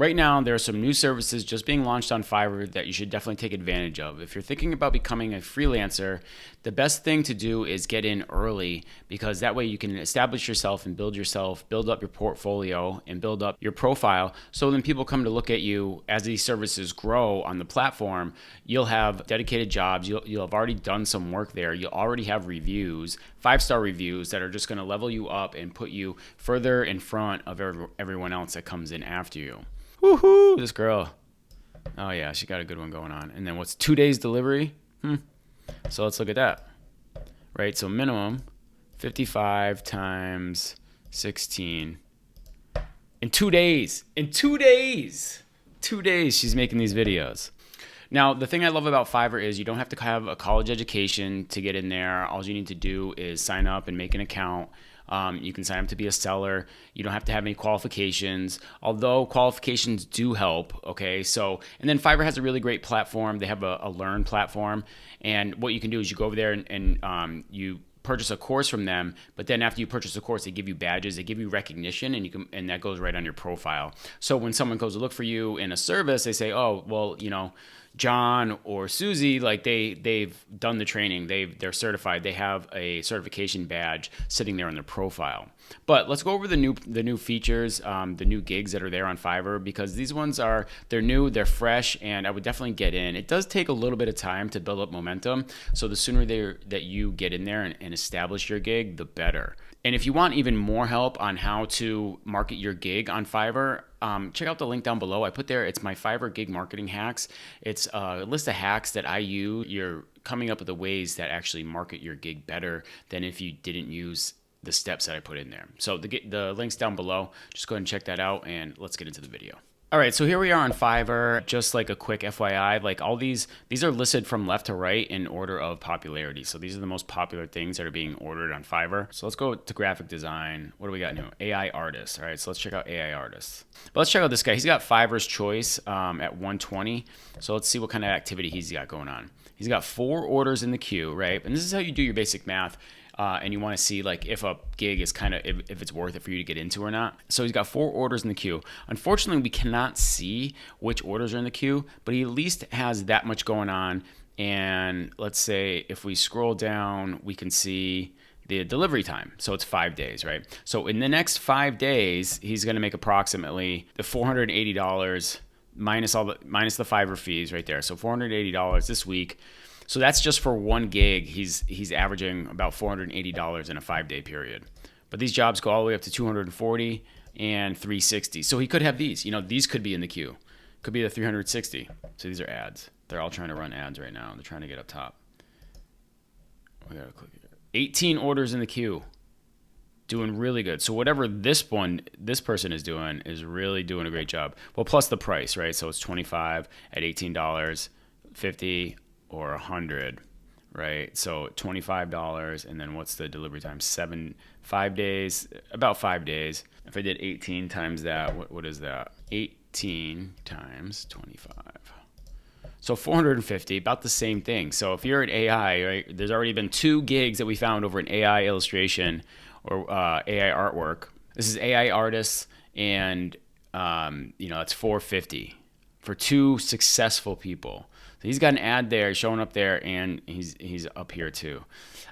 Right now, there are some new services just being launched on Fiverr that you should definitely take advantage of. If you're thinking about becoming a freelancer, the best thing to do is get in early, because that way you can establish yourself and build up your portfolio and build up your profile. So when people come to look at you as these services grow on the platform, you'll have dedicated jobs. You'll have already done some work there. You'll already have reviews, 5-star reviews that are just going to level you up and put you further in front of everyone else that comes in after you. Woohoo, this girl. Oh yeah, she got a good one going on. And then what's 2 days delivery? So let's look at that. Right, so minimum 55 times 16. In 2 days. In 2 days. 2 days she's making these videos. Now, the thing I love about Fiverr is you don't have to have a college education to get in there. All you need to do is sign up and make an account. You can sign up to be a seller. You don't have to have any qualifications, although qualifications do help. Okay, so, and then Fiverr has a really great platform. They have a Learn platform, and what you can do is you go over there and you purchase a course from them. But then after you purchase a course, they give you badges, they give you recognition, and that goes right on your profile. So when someone goes to look for you in a service, they say, oh, well, John or Susie, like they've done the training, they're certified, they have a certification badge sitting there on their profile. But let's go over the new features, the new gigs that are there on Fiverr, because these ones they're new, they're fresh, and I would definitely get in. It does take a little bit of time to build up momentum, so the sooner that you get in there and establish your gig, the better. And if you want even more help on how to market your gig on Fiverr, check out the link down below. I put there, it's my Fiverr gig marketing hacks. It's a list of hacks that I use. You're coming up with the ways that actually market your gig better than if you didn't use the steps that I put in there. So the link's down below. Just go ahead and check that out, and let's get into the video. All right, so here we are on Fiverr. Just like a quick FYI, like all these are listed from left to right in order of popularity. So these are the most popular things that are being ordered on Fiverr. So let's go to graphic design. What do we got new? AI artists. All right, so let's check out AI artists. But let's check out this guy. He's got Fiverr's choice at 120. So let's see what kind of activity he's got going on. He's got 4 orders in the queue, right? And this is how you do your basic math. And you want to see like if a gig is if it's worth it for you to get into or not. So he's got 4 orders in the queue. Unfortunately, we cannot see which orders are in the queue, but he at least has that much going on. And let's say if we scroll down, we can see the delivery time. So it's 5 days, right? So in the next 5 days, he's going to make approximately the $480 minus the Fiverr fees right there. So $480 this week. So that's just for one gig. He's averaging about $480 in a 5-day period. But these jobs go all the way up to $240 and $360. So he could have these. These could be in the queue. Could be the $360. So these are ads. They're all trying to run ads right now. They're trying to get up top. We gotta click it. 18 orders in the queue. Doing really good. So whatever this person is doing is really doing a great job. Well, plus the price, right? So it's 25 at $18, 50 or 100, right? So $25, and then what's the delivery time? 5 days, about 5 days. If I did 18 times that, what is that? 18 times 25. So 450, about the same thing. So if you're an AI, right, there's already been 2 gigs that we found over an AI illustration or AI artwork. This is AI artists, and that's 450 for 2 successful people. So he's got an ad there showing up there, and he's up here too.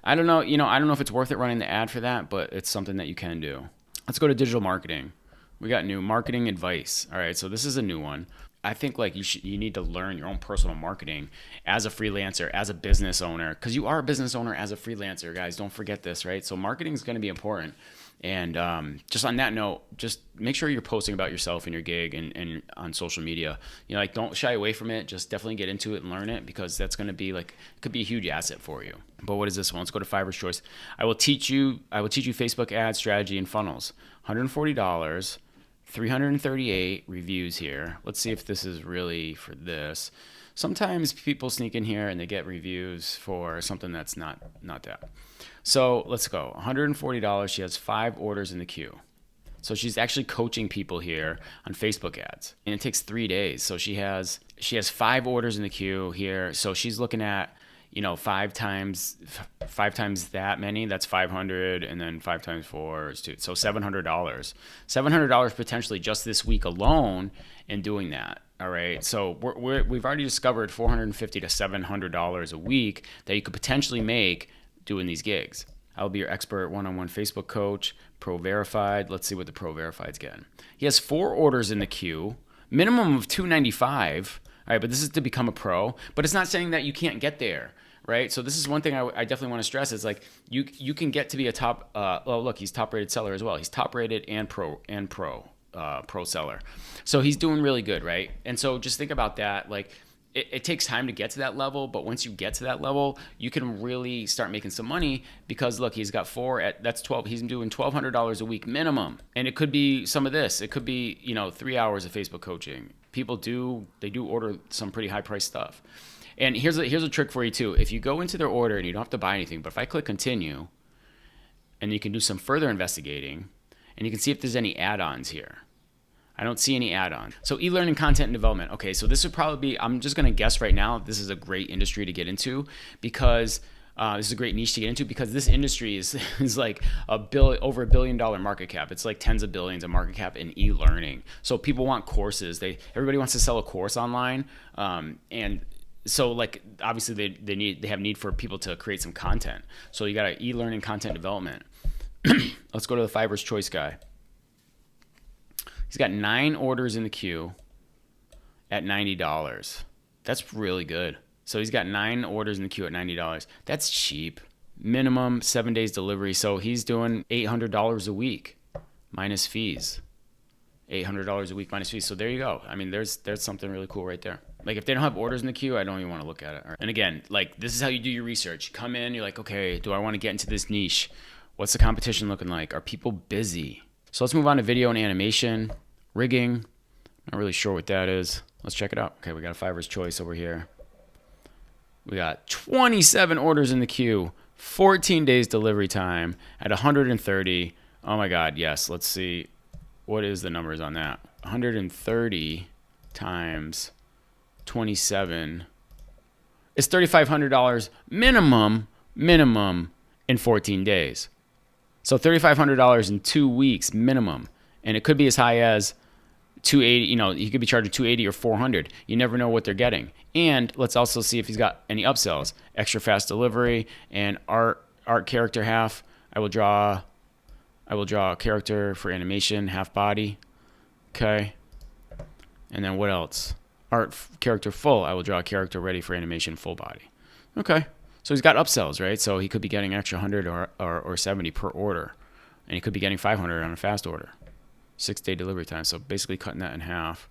I don't know, I don't know if it's worth it running the ad for that, but it's something that you can do. Let's go to digital marketing. We got new marketing advice. All right, so this is a new one. I think like you need to learn your own personal marketing as a freelancer, as a business owner, because you are a business owner as a freelancer, guys. Don't forget this, right? So marketing is going to be important. And just on that note, just make sure you're posting about yourself and your gig and on social media. Don't shy away from it. Just definitely get into it and learn it, because that's going to be it could be a huge asset for you. But what is this one? Let's go to Fiverr's choice. I will teach you Facebook ad strategy and funnels. $140, 338 reviews here. Let's see if this is really for this. Sometimes people sneak in here and they get reviews for something that's not that. So let's go. $140. She has 5 orders in the queue. So she's actually coaching people here on Facebook ads, and it takes 3 days. So she has 5 orders in the queue here. So she's looking at, five times that many, that's 500, and then 5 times 4 is 2. So $700. $700 potentially just this week alone in doing that. All right. So we've already discovered $450 to $700 a week that you could potentially make doing these gigs. I'll be your expert one-on-one Facebook coach, Pro Verified. Let's see what the Pro Verified's getting. He has 4 orders in the queue, minimum of $295. All right, but this is to become a pro. But it's not saying that you can't get there, right? So this is one thing I definitely want to stress is like you can get to be a top. Well, look, he's top rated seller as well. He's top rated and pro seller. So he's doing really good, right? And so just think about that. Like it takes time to get to that level, but once you get to that level, you can really start making some money because look, he's got 4 at that's 12. He's doing $1,200 a week minimum, and it could be some of this. It could be 3 hours of Facebook coaching. People do order some pretty high price stuff. And here's a trick for you too. If you go into their order and you don't have to buy anything, but if I click continue, and you can do some further investigating, and you can see if there's any add-ons here. I don't see any add-ons. So e-learning content and development. Okay, so this would probably be, I'm just gonna guess right now, this is a great industry to get into because this is a great niche to get into because this industry is like over $1 billion market cap. It's like tens of billions of market cap in e-learning. So people want courses. Everybody wants to sell a course online, and so like obviously they have need for people to create some content. So you got an e-learning content development. Let's go to the Fiverr's Choice guy. He's got 9 orders in the queue at $90. That's really good. So he's got 9 orders in the queue at $90. That's cheap. Minimum 7 days delivery. So he's doing $800 a week minus fees. $800 a week minus fees. So there you go. I mean, there's something really cool right there. Like if they don't have orders in the queue, I don't even want to look at it. And again, like this is how you do your research. You come in, you're like, okay, do I want to get into this niche? What's the competition looking like? Are people busy? So let's move on to video and animation, rigging. Not really sure what that is. Let's check it out. Okay, we got a Fiverr's Choice over here. We got 27 orders in the queue, 14 days delivery time at 130. Oh my God, yes. Let's see. What is the numbers on that? 130 times 27 is $3,500 minimum in 14 days. So $3,500 in 2 weeks minimum. And it could be as high as 280, you could be charging 280 or 400. You never know what they're getting. And let's also see if he's got any upsells. Extra fast delivery and art character half. I will draw a character for animation, half body. Okay. And then what else? Art character full. I will draw a character ready for animation, full body. Okay. So he's got upsells, right? So he could be getting extra 100 or 70 per order. And he could be getting 500 on a fast order. 6-day delivery time. So basically cutting that in half.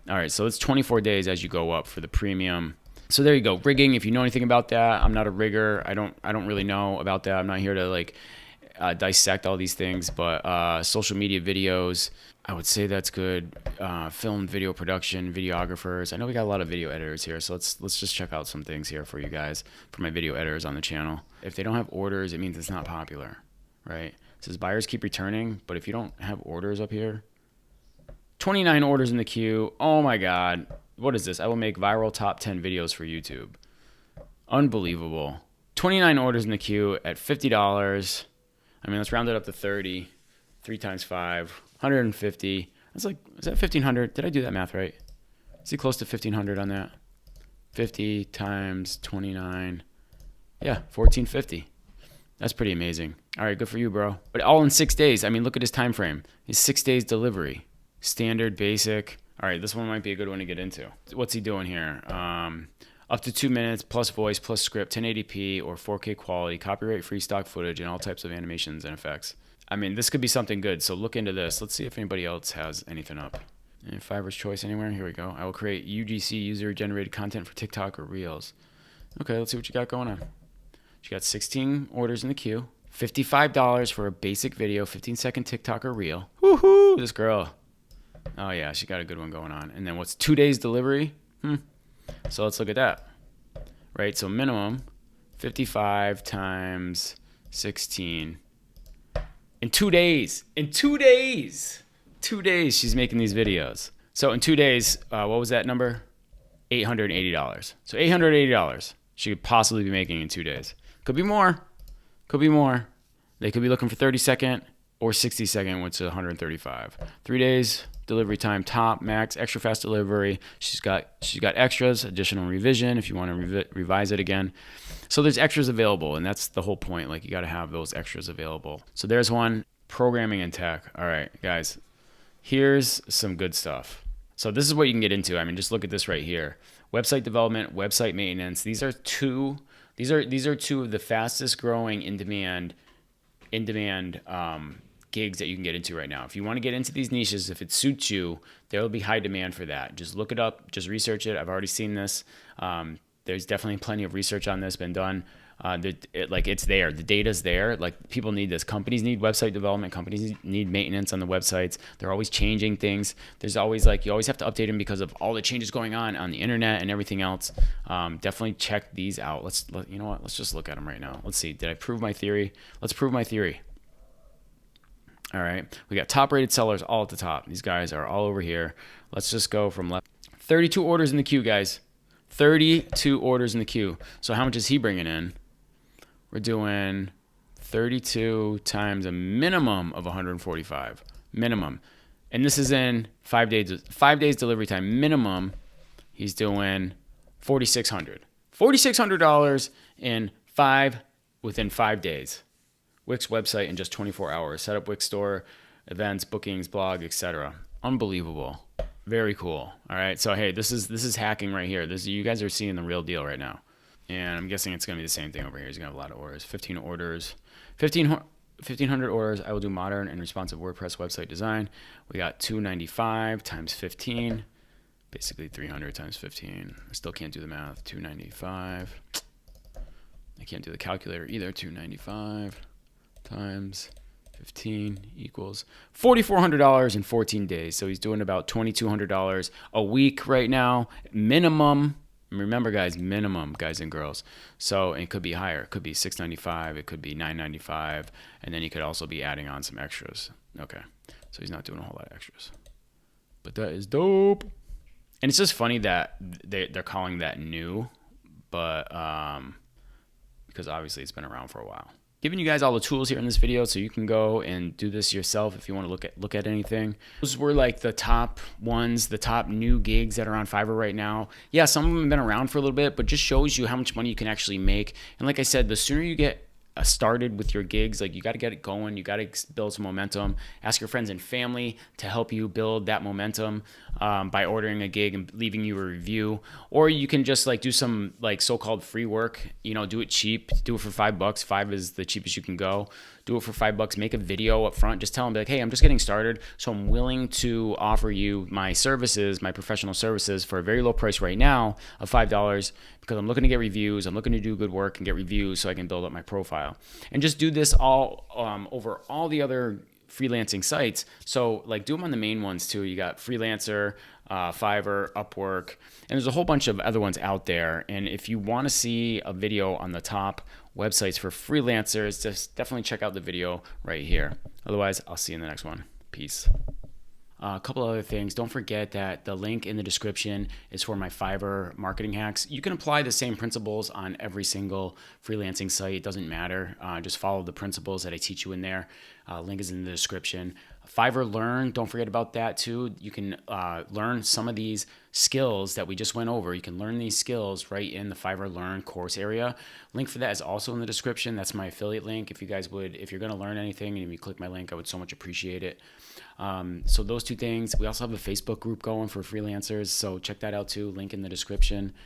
All right. So it's 24 days as you go up for the premium. So there you go. Rigging. If you know anything about that, I'm not a rigger. I don't really know about that. I'm not here to dissect all these things, but social media videos, I would say that's good. Film, video production, videographers. I know we got a lot of video editors here, so let's just check out some things here for you guys, for my video editors on the channel. If they don't have orders, it means it's not popular, right? It says buyers keep returning, but if you don't have orders up here, 29 orders in the queue. Oh my God. What is this? I will make viral top 10 videos for YouTube. Unbelievable. 29 orders in the queue at $50. I mean, let's round it up to 30. 3 times 5, 150. That's like, is that 1,500? Did I do that math right? Is he close to 1,500 on that? 50 times 29. Yeah, 1,450. That's pretty amazing. All right, good for you, bro. But all in 6 days. I mean, look at his time frame. His 6 days delivery. Standard, basic. All right, this one might be a good one to get into. What's he doing here? Up to 2 minutes, plus voice, plus script, 1080p or 4K quality, copyright-free stock footage, and all types of animations and effects. I mean, this could be something good, so look into this. Let's see if anybody else has anything up. And Fiverr's Choice anywhere? Here we go. I will create UGC, user-generated content for TikTok or Reels. Okay, let's see what you got going on. You got 16 orders in the queue, $55 for a basic video, 15-second TikTok or Reel. Woohoo! This girl. Oh, yeah, she got a good one going on. And then what's 2 days delivery? So let's look at that. Right, so minimum 55 times 16. In 2 days. In 2 days. 2 days she's making these videos. So in 2 days, what was that number? $880. So $880 she could possibly be making in 2 days. Could be more. Could be more. They could be looking for 30-second or 60-second, which is 135. 3 days delivery time, top, max, extra fast delivery. She's got extras, additional revision if you want to revise it again. So there's extras available, and that's the whole point. Like, you got to have those extras available. So there's one, programming and tech. All right, guys, here's some good stuff. So this is what you can get into. I mean, just look at this right here. Website development, website maintenance. These are two of the fastest growing in demand gigs that you can get into right now. If you want to get into these niches, if it suits you, there will be high demand for that. Just look it up, just research it. I've already seen this. There's definitely plenty of research on this been done. It's there. The data's there. Like, people need this. Companies need website development. Companies need maintenance on the websites. They're always changing things. There's always you always have to update them because of all the changes going on the internet and everything else. Definitely check these out. You know what? Let's just look at them right now. Let's see. Did I prove my theory? Let's prove my theory. All right. We got top rated sellers all at the top. These guys are all over here. Let's just go from left. 32 orders in the queue, guys. 32 orders in the queue. So how much is he bringing in? We're doing 32 times a minimum of 145. Minimum. And this is in 5 days. 5 days delivery time. Minimum, he's doing $4,600. $4,600 within 5 days. Wix website in just 24 hours. Set up Wix store, events, bookings, blog, etc. Unbelievable. Very cool. All right. So, hey, this is hacking right here. You guys are seeing the real deal right now. And I'm guessing it's going to be the same thing over here. He's going to have a lot of orders. 1,500 orders. I will do modern and responsive WordPress website design. We got 295 times 15. Basically 300 times 15. I still can't do the math. 295. I can't do the calculator either. 295 times 15 equals $4,400 in 14 days. So he's doing about $2,200 a week right now, minimum. Remember, guys, minimum, guys and girls. So it could be higher. It could be $695. It could be $995. And then he could also be adding on some extras. Okay. So he's not doing a whole lot of extras. But that is dope. And it's just funny that they're calling that new, but because obviously it's been around for a while. Giving you guys all the tools here in this video so you can go and do this yourself if you want to look at anything. Those were like the top ones, the top new gigs that are on Fiverr right now. Yeah, some of them have been around for a little bit, but just shows you how much money you can actually make. And like I said, the sooner you get started with your gigs, like, you got to get it going. You got to build some momentum. Ask your friends and family to help you build that momentum by ordering a gig and leaving you a review. Or you can just do some so-called free work. Do it cheap. Do it for $5. $5 is the cheapest you can go. Do it for $5. Make a video up front. Just tell them, hey, I'm just getting started, so I'm willing to offer you my services, my professional services, for a very low price right now of $5, because I'm looking to get reviews. I'm looking to do good work and get reviews so I can build up my profile. And just do this all over all the other freelancing sites. So do them on the main ones too. You got Freelancer, Fiverr, Upwork, and there's a whole bunch of other ones out there. And if you want to see a video on the top websites for freelancers, just definitely check out the video right here. Otherwise, I'll see you in the next one. Peace. A couple other things. Don't forget that the link in the description is for my Fiverr marketing hacks. You can apply the same principles on every single freelancing site. It doesn't matter. Just follow the principles that I teach you in there. Link is in the description. Fiverr Learn, don't forget about that too. You can learn some of these skills that we just went over. You can learn these skills right in the Fiverr Learn course area. Link for that is also in the description. That's my affiliate link. If you're going to learn anything and if you click my link, I would so much appreciate it. So those two things. We also have a Facebook group going for freelancers, so check that out too. Link in the description.